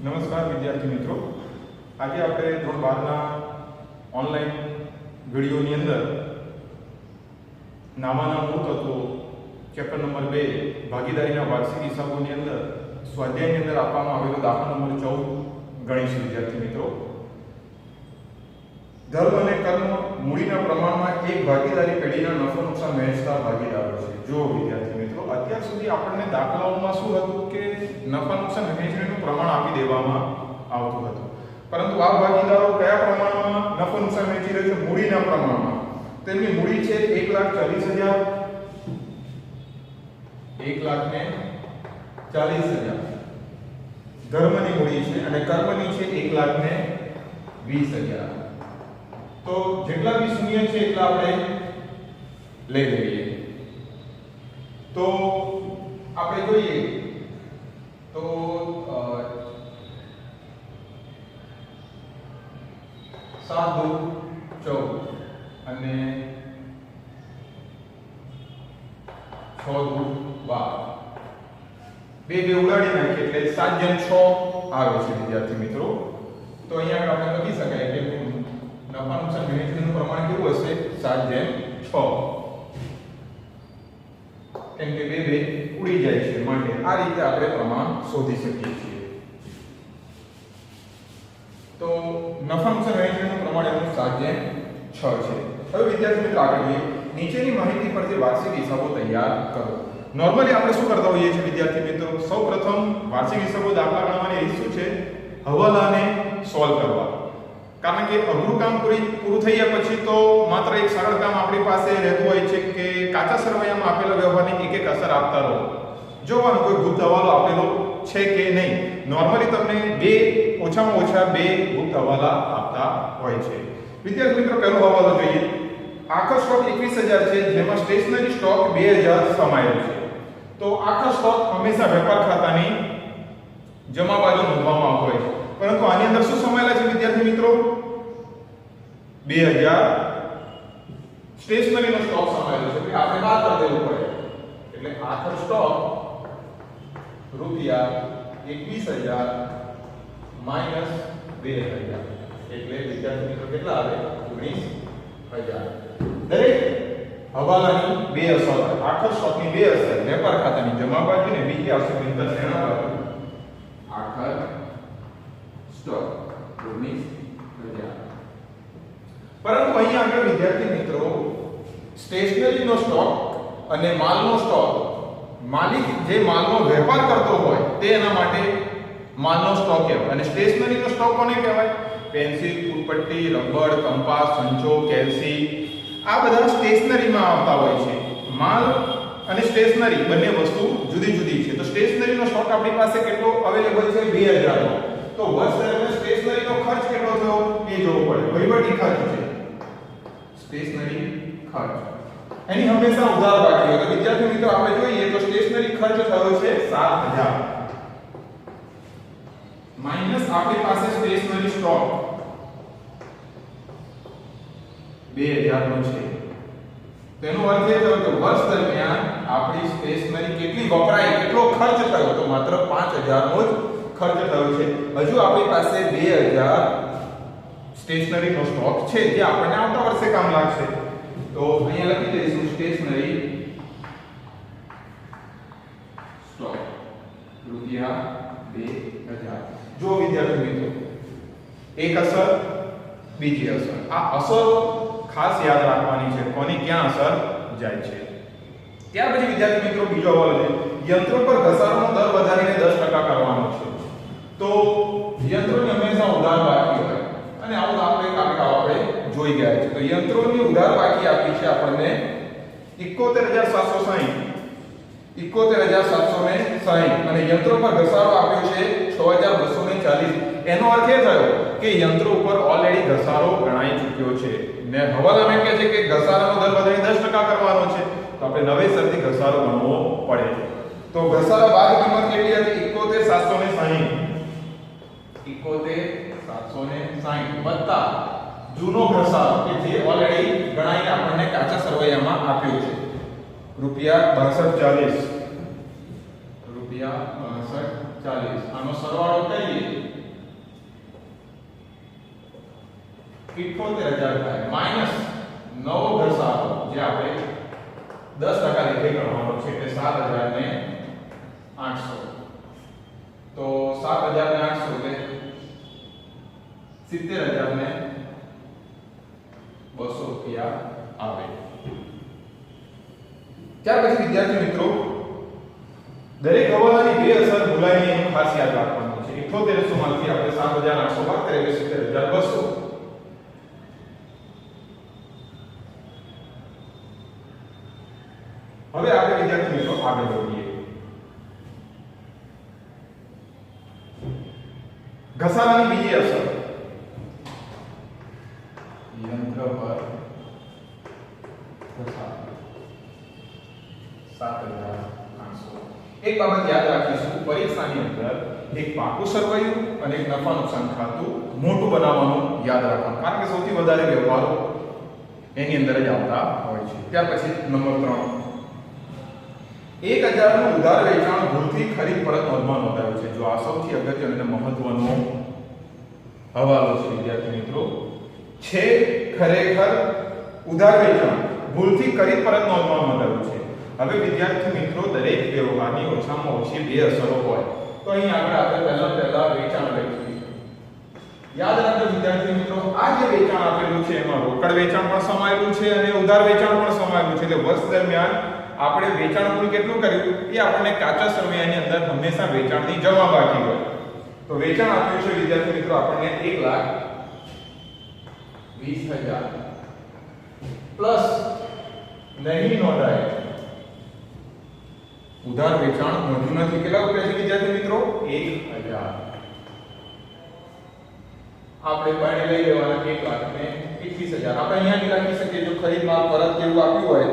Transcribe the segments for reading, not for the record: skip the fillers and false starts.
નમસ્કાર વિદ્યાર્થી મિત્રો, આજે આપણે ધોરણ 12ના ઓનલાઈન વિડીયોની અંદર નામાના મૂળ તત્વો ચેપ્ટર નંબર 2 ભાગીદારીના વાર્ષિક હિસાબોની અંદર સ્વાધ્યાયની અંદર આપવામાં આવેલો દાખલા નંબર 14 ગણીશું. વિદ્યાર્થી મિત્રો, ધર્મ અને કર્મ મૂડીના પ્રમાણમાં એક ભાગીદારી પેઢીના નફો નુકસાન વહેંચતા ભાગીદારો છે. જો વિદ્યાર્થી મિત્રો, અત્યાર સુધી આપણને દાખલાઓમાં શું હતું કે નફા નુકસાન વહેંચણીનું પ્રમાણ આપી દેવામાં આવતું હતું, પરંતુ આ ભાગીદારો કયા પ્રમાણમાં નફો નુકસાન વહેંચી રહ્યા છે? મૂડીના પ્રમાણમાં. તેમની મૂડી છે 1,40,000, 1,40,000 ધર્મની મૂડી છે અને કર્મની છે 1,20,000. તો જેટલા બી શૂન્ય છે એટલા આપણે લઈ લઈએ. તો આપણે જોઈએ તો 7 દુ 14 અને 6 દુ 12, બે ઉડાડી નાખીએ એટલે 7/6 આવે છે. વિદ્યાર્થી મિત્રો, તો અહીંયા આપણે લખી શકાય કે નફા નુકસાન વહેંચણીનું પ્રમાણ કેવું હશે? 7/6, કેમ કે બે ઉડી જાય છે, માટે આ રીતે આપણે પ્રમાણ શોધી શકીએ છીએ. તો નફા નુકસાન વહેંચણીનું પ્રમાણ એનું 7/6 છે. હવે વિદ્યાર્થી મિત્રો, આગળ જોઈએ. નીચેની માહિતી પરથી વાર્ષિક હિસાબો તૈયાર કરો. નોર્મલી આપણે શું કરતા હોઈએ છીએ વિદ્યાર્થી મિત્રો? સૌપ્રથમ વાર્ષિક હિસાબો દાખલા ગણવાની રીત શું છે? હવાલાને સોલ્વ કરવા. કારણ કે અઘરું કામ પૂરું થઈ ગયા પછી તો માત્ર એક સરળ કામ આપણી પાસે રહેતું હોય છે કે કાચા સરવૈયામાં આપેલા વ્યવહારની એક અસર આપતા રહો, જોવાનું કોઈ ગુપ્ત હવાલો આપેલો છે કે નહીં. નોર્મલી તમને ઓછામાં ઓછા બે ગુપ્ત હવાલા આપતા હોય છે. વિદ્યાર્થી મિત્રો, પહેલો હવાલો જોઈએ. આખો સ્ટોક 21,000 છે, જેમાં સ્ટેશનરી સ્ટોક 2,000 સમાયેલ છે. તો આખો સ્ટોક હંમેશા વેપાર ખાતાની જમા બાજુ નોંધવામાં આવતો હોય છે, પરંતુ આની અંદર શું સમાયેલા છે વિદ્યાર્થી મિત્રો? 2,000 સ્ટેશનરીનો સ્ટોક સમાયેલો છે. એટલે આપણે બાદ કરી દેવું પડે. એટલે આખો સ્ટોક ₹21,000 માઈનસ 2,000, એટલે વિદ્યાર્થી મિત્રો કેટલા આવે? 19,000. દરેક હવાલાની બે અસર, આખો સ્ટોકની બે અસર, વેપાર ખાતાની જમા બાજુ ને બીજી અસર લેણા બાજુ. આખો સ્ટોક 19,000. પરંતુ અહીંયા આગળ વિદ્યાર્થી મિત્રો, સ્ટેશનરીનો સ્ટોક અને માલનો સ્ટોક, માલિક જે માલનો વેપાર કરતો હોય તે એના માટે માલનો સ્ટોક કહેવાય, અને સ્ટેશનરીનો સ્ટોક કોને કહેવાય? પેન્સિલ, ફૂટપટ્ટી, રબર, કંપાસ, સંચો, કેલ્સી, આ બધા સ્ટેશનરીમાં આવતા હોય છે. માલ અને સ્ટેશનરી બંને વસ્તુ જુદી જુદી છે. તો સ્ટેશનરીનો સ્ટોક આપણી પાસે કેટલો અવેલેબલ છે? 2,000 નો. તો વર્ષ દરમિયાન સ્ટેશનરીનો ખર્ચ કેટલો થયો એ જોવો પડે. વહીવટી ખર્ચ છે સ્ટેશનરી ખર્ચ, એની હંમેશા ઉધાર બાકી હોય. તો વિદ્યાર્થી મિત્રો, આપણે જોઈએ તો સ્ટેશનરી ખર્ચ થયો છે 7,000 માઈનસ આપણી પાસે સ્ટેશનરી સ્ટોક 2,000 નો છે. તેનો અર્થ એ થયો કે વર્ષ દરમિયાન આપણી સ્ટેશનરી કેટલી વપરાઈ, કેટલો ખર્ચ થયો? તો માત્ર 5,000 નો જ ખર્ચ થયો છે. હજુ આપણી પાસે 2,000 સ્ટેશનરીનો સ્ટોક છે, જે આપણને આવતા વર્ષે કામ લાગશે. તો અહીંયા લખી દઈશું સ્ટેશનરી સ્ટોક ₹2,000. જો વિદ્યાર્થી મિત્રો, એક અસર, બીજી અસર. આ અસરો ખાસ યાદ રાખવાની છે, કોની ક્યાં અસર જાય છે. ત્યાર પછી વિદ્યાર્થી મિત્રો, બીજો હવાલો છે. યંત્રો પર ઘસારાનો દર વધારીને 10% કરવાનો છે. તો યંત્રોની હંમેશા ઉધાર બાકી હોય, અને આવું આપણે જોઈ ગયા છે. તો યંત્રોની ઉધાર બાકી આપી છે આપણને 71,760, અને યંત્રો પર ઘસારો આપ્યો છે 6,240. એનો અર્થ એ થયો કે યંત્રો ઉપર ઓલરેડી ઘસારો ગણાઈ ચૂક્યો છે, ને હવાલામાં કહે છે કે ઘસારાનો દર વધારીને 10% કરવાનો છે. તો આપણે નવેસરથી ઘસારો ગણવો પડે. તો ઘસારા બાદ કિંમત કેટલી હતી? 71,760 વત્તા જૂનો ઘસારો કે જે ઓલરેડી ગણાઈને આપણને કાચા સરવૈયામાં આપ્યો છે ₹62.40. ₹62.40. આનો સરવાળો કરીએ 78000 થાય માઈનસ નવો ઘસારો જે આપણે 10% લેખે ગણવાનો છે એટલે 7800 તો 7800 એટલે 70200 રૂપિયા આવે। ત્યાર પછી વિદ્યાર્થી મિત્રો દરેક હવાલાની બે અસર ભૂલાય નહીં એનું ખાસ યાદ રાખવાનું છે। 7800 માંથી આપણે 7800 બાદ કરીએ એટલે 70200। હવે આપણે વિદ્યાર્થી મિત્રો આગળ વધીએ। ઘસારાની બીજી અસર यंत्र पर घसारा 7800। एक बाबत याद રાખીશું પરીક્ષાની અંદર એક પાકું સરવૈયું અને એક નફા નુકસાન ખાતું મોટું બનાવવાનું યાદ રાખવાનું કારણ કે સૌથી વધારે વ્યવહારો એની અંદર જ આવતા હોય છે। ત્યાર પછી નંબર 3 1000 નું ઉધાર વેચાણ ભૂલથી ખરીદ પરત નોંધમાં નોંધાયું છે। જો આ સૌથી અગત્યનો અને મહત્વનો હવાલો છે વિદ્યાર્થી મિત્રો છે ખરેખર ઉધાર વેચાણ ભૂલથી ખરીદ પરત નોંધમાં નોંધાયું છે। હવે વિદ્યાર્થી મિત્રો દરેક વ્યવહારની ઓછામાં ઓછી બે અસરો હોય તો અહીં આગળ આપણે પહેલા વેચાણ લખીશું। યાદ રાખજો વિદ્યાર્થી મિત્રો આ જે વેચાણ આપેલું છે એમાં રોકડ વેચાણ પણ સમાયેલું છે અને ઉધાર વેચાણ પણ સમાયેલું છે એટલે વર્ષ દરમિયાન આપણે વેચાણ કુલ કેટલું કર્યું એ આપણને કાચા સરવૈયાની અંદર હંમેશા વેચાણની જમા બાકી હોય તો વેચાણ આપ્યું છે વિદ્યાર્થી મિત્રો આપણને 1,20,000 પ્લસ નહીં નોંધાય ઉધાર વેચાણ નોંધ્યું નથી કેટલા રૂપિયા છે વિદ્યાર્થી મિત્રો 1,000 આપણે બાયણે લઈ લેવાના 1,21,000 આપણે અહીંયા લખી શકીએ જો ખરીદ માલ પરત જેવું આપ્યું હોય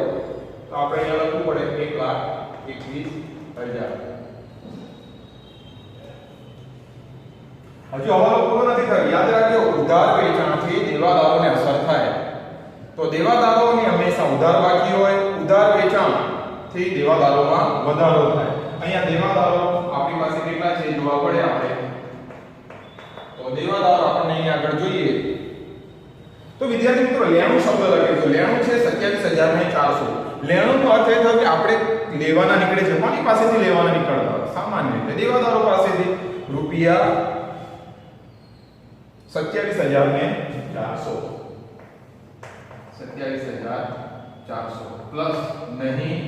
તો આપણે અહીંયા લખવું પડે 1,21,000। હજુ હવાલો પૂરો નથી થયો યાદ રાખજો ઉધાર વેચાણથી દેવાદારોને અસર થાય તો દેવાદારોની હંમેશા ઉધાર બાકી હોય ઉધાર વેચાણથી દેવાદારોમાં વધારો થાય। અહીંયા દેવાદારો આપણી પાસે કેટલા છે જોવા પડે આપણે તો દેવાદારો આપણને અહીં આગળ જોઈએ તો વિદ્યાર્થી મિત્રો લેણું શબ્દ લખે તો લેણું છે 27400। લેણુંનો અર્થ એ થયો કે આપણે લેવાના નીકળે છે કોની પાસેથી લેવાના નીકળતા સામાન્ય રીતે દેવાદારો પાસેથી રૂપિયા 27400 27400 પ્લસ નહીં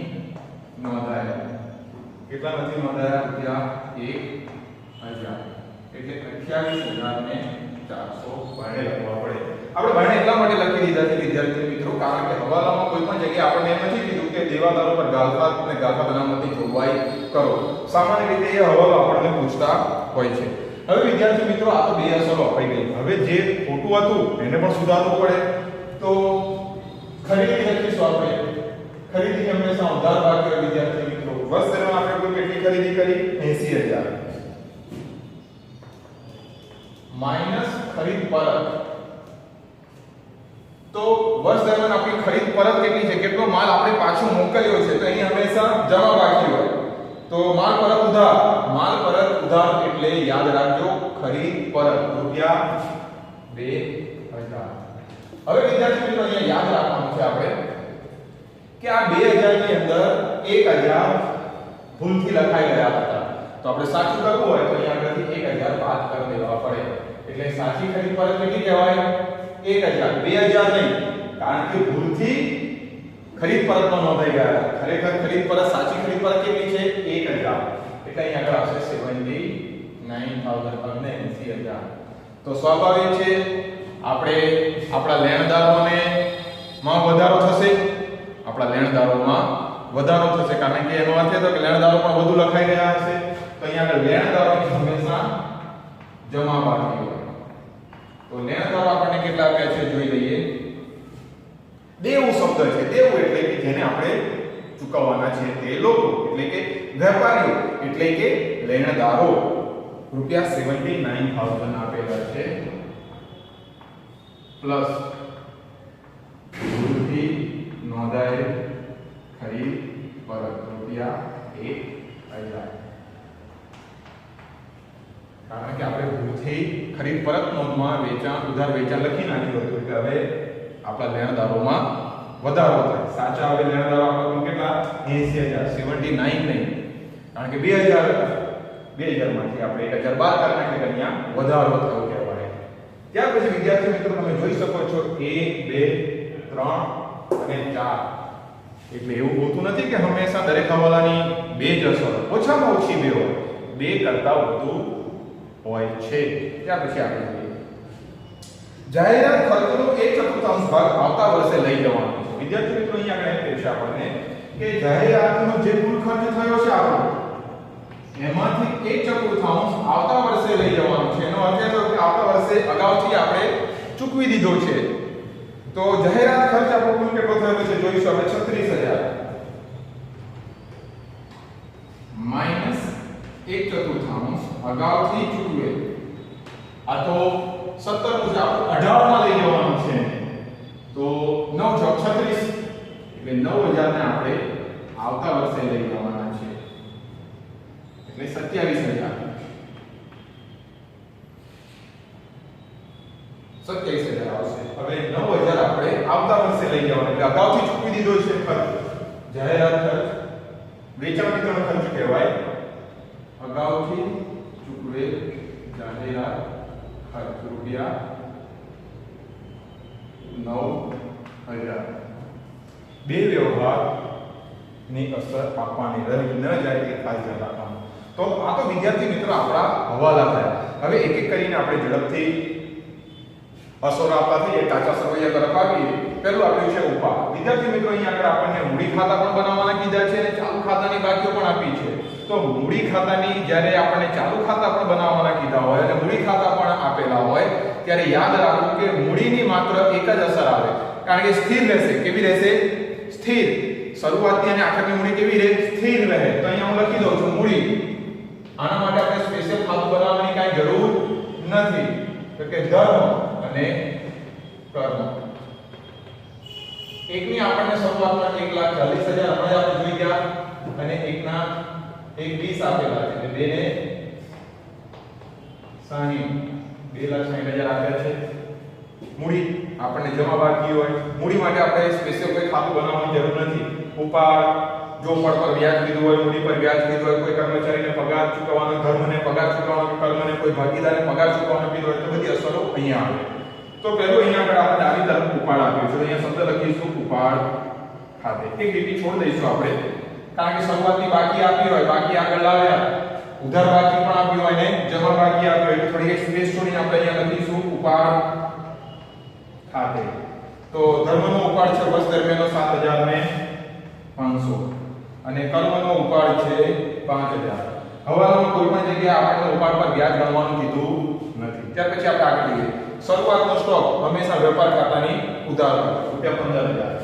નોંધાયા કેટલા નથી નોંધાયા રૂપિયા 1,000 એટલે 28400 બાણે લખવા પડે। આપણે બાણે એટલા માટે લખી દીધા છે વિદ્યાર્થી મિત્રો કારણ કે હવાલામાં કોઈ પણ જગ્યાએ આપણને એમ નથી કીધું કે દેવાદારો પર ગાળફા અને ગાળફા બનાવટની જોગવાઈ કરો સામાન્ય રીતે એ હવાલો આપણને પૂછતા હોય છે। હવે વિદ્યાર્થી મિત્રો આ તો બે અસરો અપાઈ ગઈ હવે જે ખોટું હતું એને પણ સુધારવું પડે તો ખરીદી લખીશું આપણે ખરીદી હંમેશા ઉધાર બાકી હોય વિદ્યાર્થી મિત્રો વર્ષ દરમિયાન આપણે કોઈ કેટલી ખરીદી કરી 80000 માઈનસ ખરીદ પરત તો વર્ષ દરમિયાન આપણી ખરીદ પરત કેટલી છે કેટલો માલ આપણે પાછો મોકલ્યો છે તો અહીં હંમેશા જમા બાકી હોય તો માલ પરત ઉધાર એટલે યાદ રાખજો ખરીદ પરત રૂપિયા 2000। હવે વિદ્યાર્થી મિત્રો અહીંયા યાદ રાખવાનું છે આપણે કે આ 2000 ની અંદર 1000 ભૂલથી લખાઈ ગયા હતા તો આપણે સાચું કરવું હોય તો અહીંયા આગળથી 1000 બાદ કરી દેવા પડે એટલે સાચી ખરીદ પરત કેટલી કહેવાય 1000 2000 નહીં કારણ કે ભૂલથી ખરીદ પરતમાં નોંધાઈ ગયા ખરેખર ખરીદ પરત સાચી ખરીદ પરત કેટલી છે 1000 એટલે અહીં આગળ આવશે 79000 તો સ્વાભાવિક છે આપણે આપણા લેણદારોને માં વધારો થશે કારણ કે એનો અર્થ એ થયો કે લેણદારો પણ વધુ લખાઈ રહ્યા હશે તો અહીં આગળ લેણદારોની હંમેશા જમા બાકી હોય તો લેણદારો આપણને કેટલા આપ્યા છે જોઈ લઈએ દેવું શબ્દ છે દેવું એટલે કે જેને આપણે ચૂકવવાના છે તે લોકો એટલે કે વેપારીઓ એટલે કે લેણદારો રૂપિયા 79000 આપેલા છે પ્લસ ભૂલથી નોંધાયેલ ખરીદ પરત રૂપિયા 1000 કારણ કે આપણે ભૂલથી ખરીદ પરત નોંધમાં વેચાણ ઉધાર વેચાણ લખી નાખ્યું હતું એટલે હવે આપણા લેણદારોમાં વધારો થાય. સાચા હવે લેણદારો આપણા કેટલા 80000 79 નહીં, કારણ કે 2000 માંથી આપણે 1000 બાદ કરી નાખીએ એટલે અહીંયા વધારો થયો કહેવાય. ત્યાર પછી વિદ્યાર્થી મિત્રો તમે જોઈ શકો છો 1 2 3 અને 4. એટલે એવું હોતું નથી કે હંમેશા દરેક હવાલાની બે જ અસર, ઓછામાં ઓછી બે હોય, બે કરતા વધુ હોય છે. ત્યાર પછી આપણે જોઈએ જાહેરાત ખર્ચનો 1/4 ભાગ આવતા વર્ષે લઈ જવાનો છે. વિદ્યાર્થી મિત્રો અહીંયા આગળ એમ કહેશે આપણને કે જાહેરાતનો જે કુલ ખર્ચ થયો છે આપણો એમાંથી 1/4 આવતા વર્ષે લઈ જવાનો છે. એનો અર્થ એ થયો કે આવતા વર્ષે અગાઉથી આપણે ચૂકવી દીધો છે. તો જાહેરાત ખર્ચ આપણો કુલ કેટલો થયો છે જોઈશું આપણે 36000 માઈનસ 1/4 અગાઉથી ચૂકવેલ. આ તો 17 નું છે, આપણે 18 માં લઈ જવાનું છે. તો 9 × 36 એટલે 9000 ને આપણે આવતા વર્ષે લઈ જવાના છે એટલે 27000 આવશે. હવે 9000 આપણે આવતા વર્ષે લઈ જવાના એટલે અગાઉથી ચૂકવી દીધો છે ખર્ચ. જાહેરાત ખર્ચ વેચાણ વિતરણ ખર્ચ કહેવાય. અગાઉથી ચૂકવેલ જાહેરાત ખર્ચ રૂપિયા 9000. બે વ્યવહાર ની અસર આપવાની રહી ન જાય એ ખાસ ધ્યાન રાખવાનું. તો આ તો વિદ્યાર્થી મિત્રો આપણા હવાલા થયા. હવે એક એક કરીને આપણે ઝડપથી અસર આપતા થઈએ, કાચા સરવૈયા તરફ આવીએ. પહેલું આપ્યું છે ઉપાડ. વિદ્યાર્થી મિત્રો અહીંયા આગળ આપણને મૂડી ખાતા પણ બનાવવાના કીધા છે અને ચાલુ ખાતાની બાકીઓ પણ આપી છે. તો મૂડી ખાતાની જ્યારે આપણને ચાલુ ખાતા પણ બનાવવાના કીધા હોય અને મૂડી ખાતા પણ આપેલા હોય ત્યારે યાદ રાખવું કે મૂડીની માત્ર એક જ અસર આવે, કારણ કે સ્થિર રહેશે. કેવી રહેશે? સ્થિર. શરૂઆતની અને આખરની મૂડી કેવી રહે? સ્થિર રહે. તો અહીંયા હું લખી દઉં છું મૂડી. આના માટે આપણે સ્પેશિયલ ખાતું બનાવવાની કાંઈ જરૂર નથી. તો કે ધર્મ અને કર્મ. એકની આપણને શરૂઆતમાં 1,40,000 હમણાં આપણે જોઈ ગયા અને એકના 1,20,000 આપેલા છે એટલે બેને 2,60,000 આપ્યા છે. મૂડી આપણને જમા બાકી હોય, મૂડી માટે આપણે સ્પેશિયલ કોઈ ખાતું બનાવવાની જરૂર નથી. ઉપાડ જો પડ પર વ્યાજ લીધું હોય, મૂડી પર વ્યાજ લીધું હોય, કોઈ કર્મચારીને પગાર ચૂકવવાનો, ધર્મને પગાર ચૂકવવાનો, કર્મને કોઈ ભાગીદારને પગાર ચૂકવવાનો કીધું હોય તો બધી અસરો અહીંયા આવે. તો પહેલું અહીંયા આગળ આપણે ડાબી તરફ ઉપાડ આપ્યો છે. અહીંયા શબ્દ લખીશું ઉપાડ ખાતે. એક લીટી છોડ દઈશું આપણે, કારણ કે શરૂઆતની બાકી આપી હોય, બાકી આગળ લાવ્યા, ઉધાર બાકી પણ આપ્યું હોય ને જમા બાકી આપ્યું હોય એટલે થોડી એક સ્પેસ છોડીને આપણે અહીંયા લખીશું ઉપાડ ખાતે. તો ધર્મનો ઉપાડ છે વર્ષ દરમિયાનનો 7,500 અને કર્મનો ઉપાડ છે 5,000. હવાલામાં કોઈ પણ જગ્યાએ આપણને ઉપાડ પર વ્યાજ ગણવાનું કીધું નથી. ત્યાર પછી આપણે આગળ જઈએ. શરૂઆતનો સ્ટોક હંમેશા વેપાર ખાતાની ઉધાર રૂપિયા 15,000.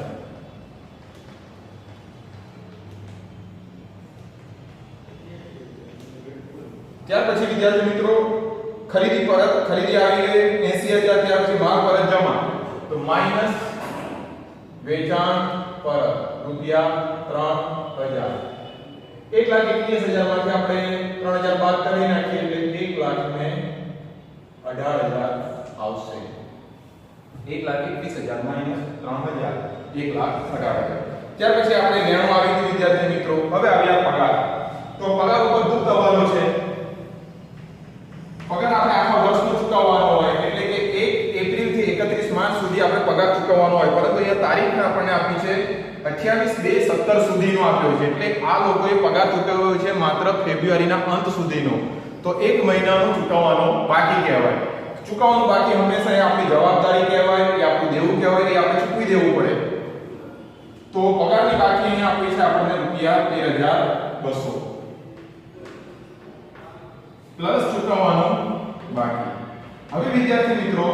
ત્યાર પછી વિદ્યાર્થી મિત્રો ખરીદી પરત, ખરીદી આવી ગઈ 80,000. ત્યાર પછી માલ પરત જમા, તો માઈનસ વેચાણ પરત રૂપિયા 3,000. 1,21,000 માંથી આપણે 3,000 બાદ કરી નાખીએ એટલે 1,18,000 આવશે. 1,21,000 માઈનસ 3,000 1,18,000. ત્યાર પછી આપણે લેણું આવી ગયું વિદ્યાર્થી મિત્રો. હવે આવ્યા પગાર. તો પગાર ઉપર ગુપ્ત હવાલો છે. પગાર આપણે આખા વર્ષનો ચૂકવવાનો હોય એટલે કે 1 એપ્રિલ થી 31 માર્ચ સુધી આપણે પગાર ચૂકવવાનો હોય, પરંતુ અહીંયા તારીખ આપણને આપી છે 28/2/17 સુધીનો આપ્યો છે. એટલે આ લોકોએ પગાર ચૂકવ્યો છે માત્ર ફેબ્રુઆરીના અંત સુધીનો. તો 1 મહિનાનો ચૂકવવાનો બાકી કહેવાય. ચૂકવવાનું બાકી હંમેશા એ આપણી જવાબદારી કહેવાય, એ આપણું દેવું કહેવાય, એ આપણે ચૂકવી દેવું પડે. તો પગારની બાકી અહીંયા આપી છે આપણને રૂપિયા 13,200 પ્લસ ચૂકવવાનું બાકી. હવે વિદ્યાર્થી મિત્રો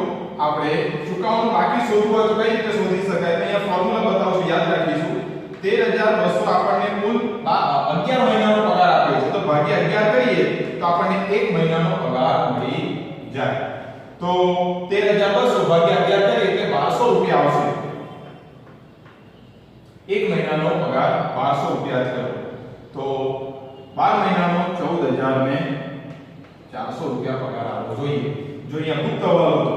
આપણે ચૂકવવાનું બાકી શોધવું હોય તો કઈ રીતે શોધી શકાય? તો અહીંયા ફોર્મ્યુલા બતાવશું, યાદ રાખીશું. 13,200 આપણને કુલ 11 મહિનાનો પગાર આપ્યો છે. તો ભાગ્યા 11 કરીએ તો આપણને 1 મહિનાનો પગાર મળી જાય. તો 13,200 ભાગ્યા 11 કરીએ એટલે 1200 રૂપિયા આવશે. 1 મહિનાનો પગાર 1200 રૂપિયા થયો. તો 12 મહિનાનો 14,000 ને 400 રૂપિયા પગાર આવવો જોઈએ. જો અહીંયા ગુપ્ત હવાલો હતો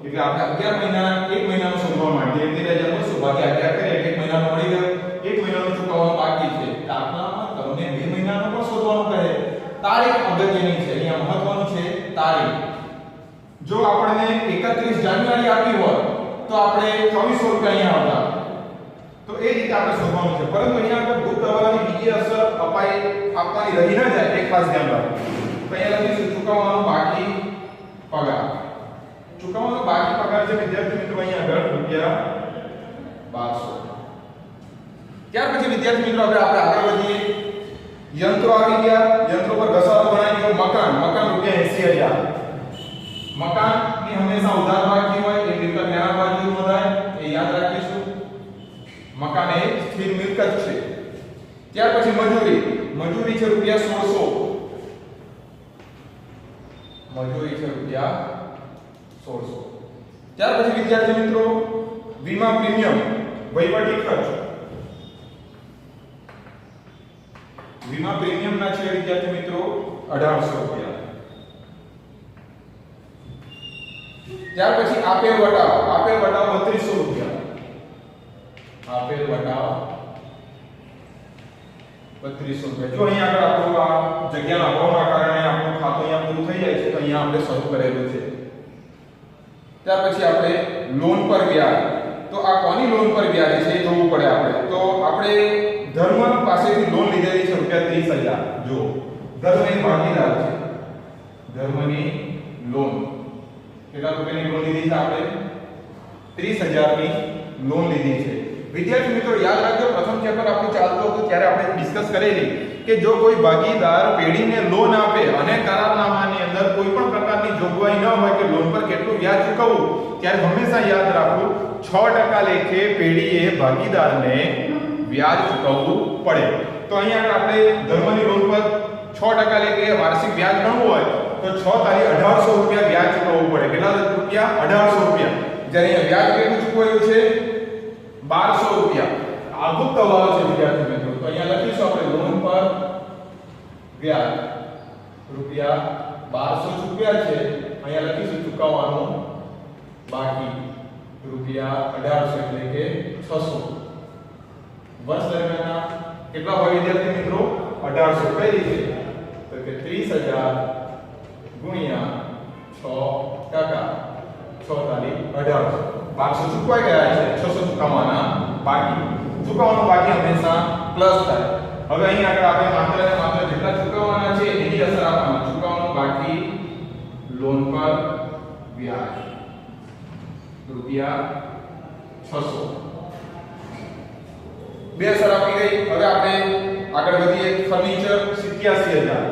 એટલે આપણે 11 મહિના 1 મહિનાનો શોધવા માટે 13200 ભાગ્યા 11 કરીએ એટલે 1 મહિનાનો મળી ગયો. 1 મહિનાનું ચૂકવવાનું બાકી છે. દાખલામાં તમને 2 મહિનાનો પણ શોધવાનું કહે. તારીખ અગત્યની છે. અહીંયા મહત્વનું છે તારીખ. જો આપણને 31 જાન્યુઆરી આપી હોય તો આપણે 2400 રૂપિયા અહીંયા આવતા. તો એ રીતે આપણે શોધવાનું છે. પરંતુ અહીંયા આપણે ગુપ્ત હવાલાની બીજી અસર આપવાની રહી ન જાય એ ખાસ ધ્યાન રાખો. તો અહીંયા લખીશું ચૂકવવાનું બાકી પગાર. ચૂકવવાનો બાકી પગાર છે વિદ્યાર્થી મિત્રો અહીંયા આગળ રૂપિયા 1200. ત્યાર પછી વિદ્યાર્થી મિત્રો આપણે આગળ વધીએ. યંત્રો આવી ગયા. યંત્રો પર ઘસારો ગણાઈ ગયો. મકાન રૂપિયા 80000. મકાનની હંમેશા ઉધાર બાકી હોય એ મિલકત લેણા બાજુ નોંધાય એ યાદ રાખીશું. મકાન એ સ્થિર મિલકત છે. ત્યાર પછી મજૂરી છે રૂપિયા 1600. મજૂરી છે રૂપિયા 1600. ત્યાર પછી વિદ્યાર્થી મિત્રો વીમા પ્રીમિયમ વહીવટી ખર્ચ. વીમા પ્રીમિયમ ના છે વિદ્યાર્થી મિત્રો 1800 રૂપિયા. ત્યાર પછી આપેલ વટાવ 3200 રૂપિયા. આપેલ વટાવ 3200 રૂપિયા. જો અહીં આગળ આપણું આ જગ્યાના અભાવના કારણે આપણું ખાતું અહીંયા પૂરું થઈ જાય છે તો અહીંયા આપણે શરૂ કરેલું છે. ત્યાર પછી આપણે લોન પર વ્યાજ. તો આ કોની લોન પર વ્યાજ છે એ જોવું પડે આપણે. તો આપણે ધર્મ પાસેથી લોન લીધેલી છે રૂપિયા 30000. જો ધર્મ એ ભાગીદાર છે. ધર્મની લોન કેટલા રૂપિયાની લોન લીધી છે આપણે? 30000 ની લોન લીધી છે. વિદ્યાર્થી મિત્રો યાદ રાખજો પ્રથમ ચેપ્ટર આપણું ચાલતું હતું ત્યારે આપણે ડિસ્કસ કરેલી કે જો કોઈ ભાગીદાર પેઢીને લોન આપે અને કરારનામાની અંદર કોઈ પણ પ્રકારની જોગવાઈ ન હોય કે લોન પર કેટલું વ્યાજ ચૂકવવું ત્યારે હંમેશા યાદ રાખવું 6% લેખે પેઢીએ ભાગીદારને વ્યાજ ચૂકવવું પડે. તો અહીંયા આપણે ધર્મની લોન પર 6% લેખે વાર્ષિક વ્યાજ ગણવું હોય તો 6 તારીખ 1800 રૂપિયા વ્યાજ ચૂકવવું પડે. કેટલા રૂપિયા? 1800 રૂપિયા. જ્યારે અહીંયા વ્યાજ કેટલું ચૂકવાયું છે? 1200 રૂપિયા. આ ગુપ્ત હવાલો છે વિદ્યાર્થી મિત્રો. તો અહીંયા લખીશું આપણે લોન પર વ્યાજ રૂપિયા 1200 ચૂકવ્યા છે. અહીંયા લખીશું ચૂકવવાનું બાકી રૂપિયા 1800 એટલે કે 600. વર્ષ દરમિયાન કેટલા હોય વિદ્યાર્થી મિત્રો? 1800. કઈ રીતે? તો કે 30000 ગુણ્યા 6%. 6 તારીખ 1800. 1200 ચૂકવાઈ ગયા છે. 600 ચૂકવવાના બાકી. ચૂકવવાનું બાકી હંમેશા પ્લસ થાય. હવે અહીં આગળ આપણે માત્ર ને માત્ર જેટલા ચૂકવવાના છે એની અસર આપવાની. ચૂકવવાનું બાકી લોન પર વ્યાજ રૂપિયા 600. બે અસર આપી ગઈ. હવે આપણે આગળ વધીએ. ફર્નિચર 87000.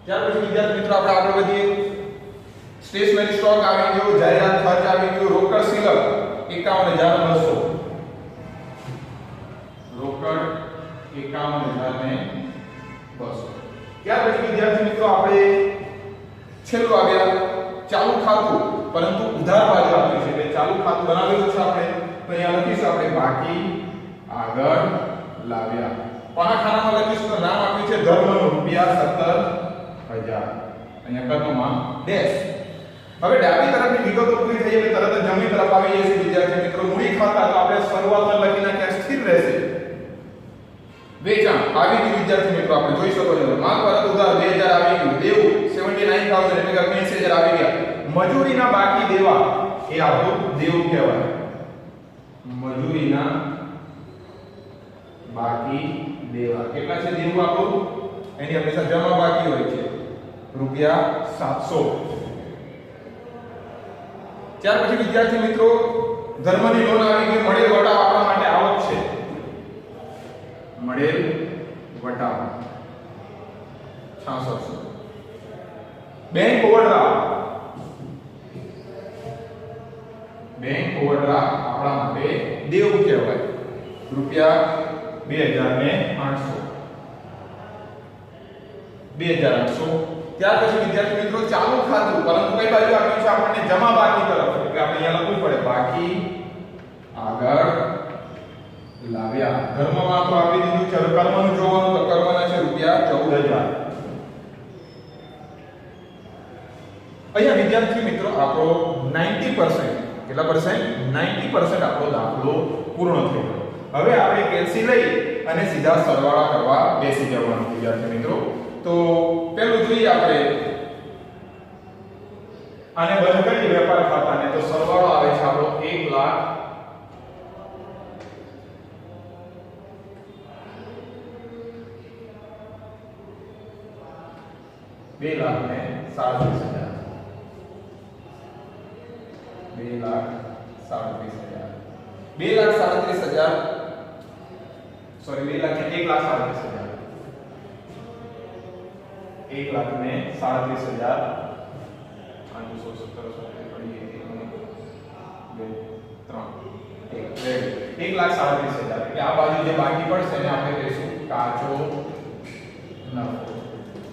ત્યાર પછી વિદ્યાર્થી મિત્રો આપણે આગળ વધીએ. સ્ટેશનરી સ્ટોક આવી ગયો. જાહેરાત ખર્ચ આવી ગયો. રોકડ સિલક 51200. રોકડ 51200. ત્યાર પછી વિદ્યાર્થી મિત્રો આપણે છેલ્લું આવ્યા ચાલુ ખાતું, પરંતુ ઉધાર બાજુ આપ્યું છે એટલે ચાલુ ખાતું બનાવેલું છે આપણે. તો અહીંયા લખીશું આપણે બાકી આગળ લાવ્યા. કોના ખાનામાં લખીશું? તો નામ આપ્યું છે ધર્મનું રૂપિયા 17000. અહીંયા કર્મમાં ડેશ. હવે ડાબી તરફની વિગતો પૂરી થઈ એટલે તરત જ જમણી તરફ આવી જશે વિદ્યાર્થી મિત્રો. મૂડી ખાતા તો આપણે શરૂઆતમાં લખી નાખ્યા સ્થિર રહેશે. વેચાણ આવી ગયું વિદ્યાર્થી મિત્રો. આપણે જોઈ શકો છો માલ પરત ઉધાર 2000 આવી ગયું. દેવું 79000 એટલે કે 80000 આવી ગયા. મજૂરીના બાકી દેવા એ આપણું દેવું કહેવાય. મજૂરીના બાકી દેવા કેટલા છે? દેવું આપણું એની હંમેશા જમા બાકી હોય છે રૂપિયા 700. ત્યાર પછી વિદ્યાર્થી મિત્રો ધર્મની લોન આવી ગઈ. મળેલ વટાવ આપણા માટે આવક છે. મળેલ વટાવ 6600. Bank overdraft. બેંક ઓવરડ્રાફ્ટ આપણા માટે દેવું કહેવાય રૂપિયા 2800. 2800. ત્યાર પછી વિદ્યાર્થી મિત્રો ચાલુ ખાતું, પરંતુ કઈ બાજુ આપ્યું છે આપણને? જમા બાકી તરફ. એટલે આપણે અહીંયા લખવું પડે બાકી આગળ લાવ્યા. ધર્મમાં તો આપી દીધું છે. હવે કર્મનું જોવાનું તો કર્મના છે રૂપિયા 14000. અહીંયા વિદ્યાર્થી મિત્રો આપણો 90% કેટલા પરસેન્ટ 90% આપણો દાખલો પૂર્ણ થઈ ગયો. હવે આપણે કેલ્સી લઈ અને સીધા સરવાળા કરવા બેસી જવાનું વિદ્યાર્થી મિત્રો. તો પહેલું જોઈએ આપણે આને બંધ કરી વેપાર ખાતાને તો સરવાળો આવે છે આપણો 1 લાખ 2,37,000 2,37,000 સોરી 1,37,000 1,37,000 એટલે આ બાજુ જે બાકી પડશે એને આપણે કહીશું કાચો નફો.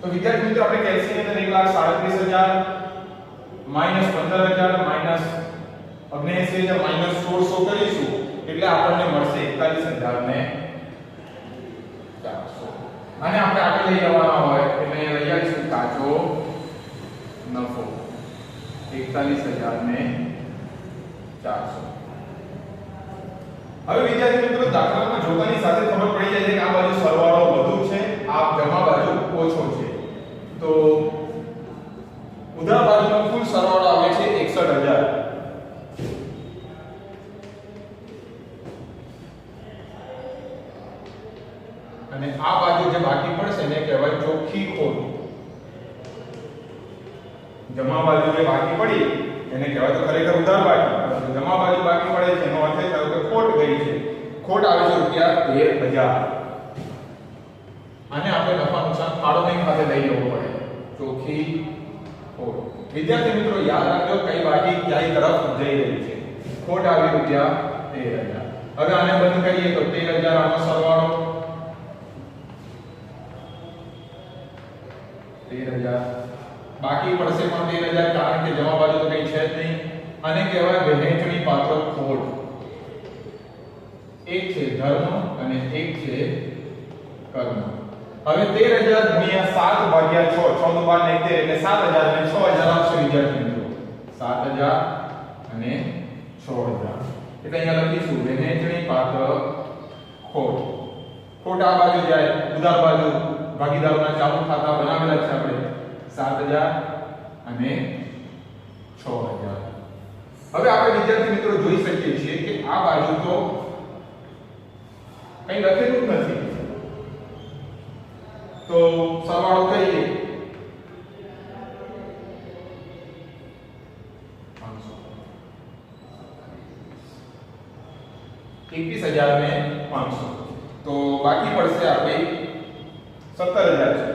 તો વિદ્યાર્થી મિત્રો આપણે કેલ્સી ની અંદર 1,37,000 માઈનસ 15,000 માઈનસ 79,000 માઈનસ 1600 કરીશું એટલે આપણને મળશે 41,400. અને આપણે આગળ લઈ જવાના હોય એટલે અહીંયા લઈ આવીશું કાચો નફો 41,400. હવે વિદ્યાર્થી મિત્રો દાખલામાં જોતાની સાથે ખબર પડી જાય છે કે આ બાજુ સરવાળો વધુ છે, આ જમા બાજુ ઓછો છે. તો ઉધાર બાજુનો કુલ સરવાળો આવે છે 61,000 અને આ બાજુ જે બાકી પડશે એને કહેવાય ચોખ્ખી ખોટ. જમા બાજુ જે બાકી પડી એને કહેવાય તો ખરેખર ઉધાર બાકી. જમા બાજુ બાકી પડે છે એનો અર્થ એ થયો કે ખોટ ગઈ છે. ખોટ આવે છે રૂપિયા 13,000. આને આપણે નફા નુકસાન ફાળવણી ખાતે લઈ જવું પડે. ચોખ્ખી ખોટ. વિદ્યાર્થી મિત્રો યાદ રાખજો કઈ બાકી ક્યાંય તરફ જઈ રહી છે. ખોટ આવી રૂપિયા 13,000. હવે આને બંધ કરીએ તો 13,000 આનો સરવાળો 13,000 બાકી પડશે પણ 13,000 કારણ કે જમા બાજુ તો કઈ છે જ નહીં. આને કહેવાય વહેંચણી પાત્ર ખોટ. એક છે ધર્મ અને એક છે કર્મ. હવે 13,000 ગુણ્યા 7 ભાગ્યા 6 6 નું 12 ને 13 એટલે 7,000 અને 6,000 આવશે વિદ્યાર્થી મિત્રો. 7,000 અને 6,000 એટલે અહીંયા લખીશું વહેંચણી પાત્ર ખોટ. ખોટ આ બાજુ જાય ઉધાર બાજુ ભાગીદારોના ચાલુ ખાતા બનાવેલા છે આપણે 7,000 અને 6,000. હવે આપણે વિદ્યાર્થી મિત્રો જોઈ શકીએ છીએ કે આ બાજુ તો કઈ લખેલું જ નથી. તો સરવાળો કરીએ 21,000 ને 500 તો બાકી પડશે આપણે 17,000 છે.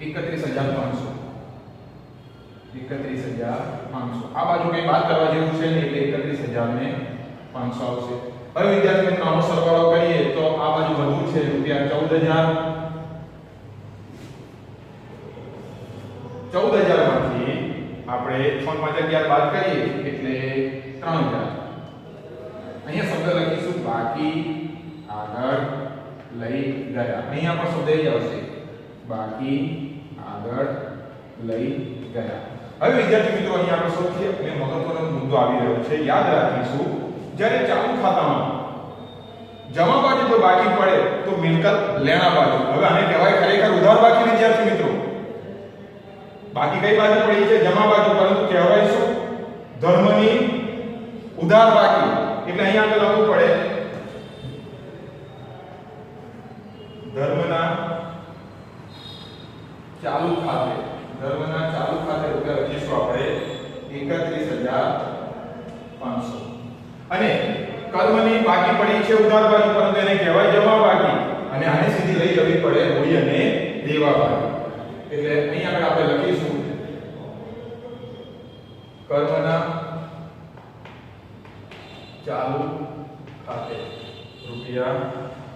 31,500 આ બાજુ કઈ બાદ કરવા જેવું છે નહીં એટલે 31,500 આવશે. હવે વિદ્યાર્થી મિત્રો આનો સરવાળો કરીએ તો આ બાજુ વધુ છે રૂપિયા 14,000 માંથી આપણે 6,511 બાદ કરીએ એટલે 3,000. અહીંયા શબ્દ લખીશું બાકી આગળ લઈ ગયા. અહીંયા પણ શબ્દ એ જ આવશે બાકી આગળ લઈ ગયા. હવે વિદ્યાર્થી મિત્રો અહીંયા આપણે સૌથી મહત્વનો મુદ્દો આવી રહ્યો છે. યાદ રાખીશું જ્યારે ચાલુ ખાતામાં જમા બાજુ જો બાકી પડે તો મિલકત લેણા બાજુ. હવે આને કહેવાય ખરેખર ઉધાર બાકી વિદ્યાર્થી મિત્રો. બાકી કઈ બાજુ પડી છે જમા બાજુ, પરંતુ કહેવાય શું ધર્મની ઉધાર બાકી. એટલે અહીંયા આપણે લખવું પડે ધર્મના ચાલુ ખાતે. ધર્મના ચાલુ ખાતે રૂપિયા લખીશું આપણે 31,500 અને કર્મની બાકી પડી છે ઉધાર બાજુ, પરંતુ એને કહેવાય જમા બાકી અને આને સીધી લઈ જવી પડે મૂડી અને દેવા બાજુ. એટલે અહીં આગળ આપણે લખીશું કર્મના ચાલુ ખાતે રૂપિયા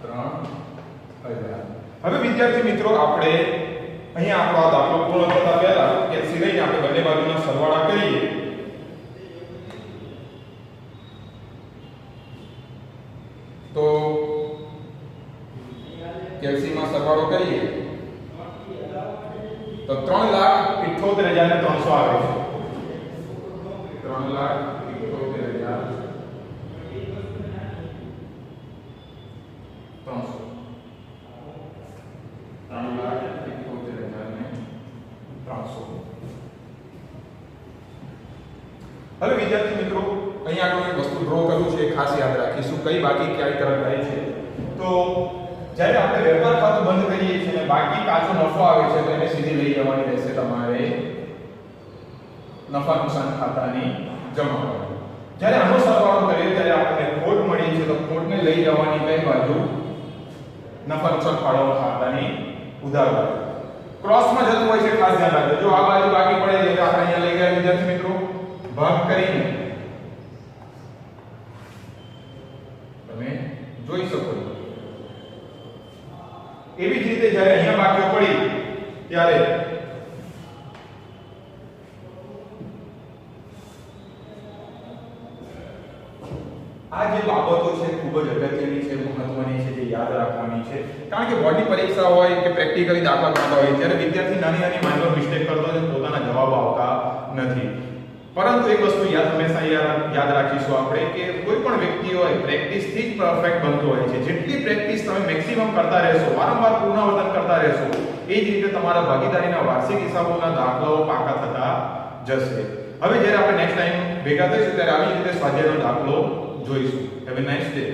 3,000. હવે વિદ્યાર્થી મિત્રો આપણે અહીંયા આપણો આ દાખલો પૂર્ણ થતા પહેલા કેલ્સી લઈને આપણે બંને બાજુના સરવાળા કરીએ કે એલસીએમ માં સરવાળો કરીએ તો 3,78,300 આવે છે. 3,78,300. 3,78,300. હવે વિદ્યાર્થી મિત્રો અહીંયા આગળ એક વસ્તુ ડ્રો કરું છે, ખાસ યાદ રાખીશું કઈ બાકી ક્યાંય તરફ જાય છે. તો જ્યારે આપણે વેપાર ખાતું બંધ કરીએ છીએ અને બાકી કાચો નફો આવે છે તો એને સીધી લઈ જવાની રહેશે તમારે નફા નુકસાન ખાતાની જમા કરવાની. જ્યારે આનો સરવાળો કરીએ ત્યારે આપણને ખોટ મળી છે તો ખોટને લઈ જવાની કઈ બાજુ નફા નુકસાન ફાળવણી ખાતાની ઉધાર બાજુ. ક્રોસમાં જતું હોય છે, ખાસ ધ્યાન રાખજો. જો આ બાજુ બાકી પડે છે તો આપણે અહીંયા લઈ ગયા વિદ્યાર્થી મિત્રો ભાગ કરીને તમે જોઈ શકો છો. એવી જ રીતે જ્યારે અહીંયા બાકીઓ પડી ત્યારે આ જે બાબતો છે ખૂબ જ અગત્યની છે, મહત્વની છે, જે યાદ રાખવાની છે. કારણ કે બોર્ડની પરીક્ષા હોય કે પ્રેક્ટિકલી દાખલા ગણતા હોય ત્યારે વિદ્યાર્થી નાની નાની માઇનોર મિસ્ટેક કરતો હોય પોતાના જવાબ આવતા નથી. પરંતુ એક વસ્તુ હંમેશા યાદ રાખીશું આપણે કે કોઈ પણ વ્યક્તિ હોય પ્રેક્ટિસથી જ પરફેક્ટ બનતો હોય છે. જેટલી પ્રેક્ટિસ તમે મેક્સિમમ કરતા રહેશો, વારંવાર પુનરાવર્તન કરતા રહેશો, એ જ રીતે તમારા ભાગીદારીના વાર્ષિક હિસાબોના દાખલાઓ પાકા થતા જશે. હવે જ્યારે આપણે નેક્સ્ટ ટાઈમ ભેગા થઈશું ત્યારે આવી રીતે સ્વાધ્યાયનો દાખલો જોઈશું. Have a nice day.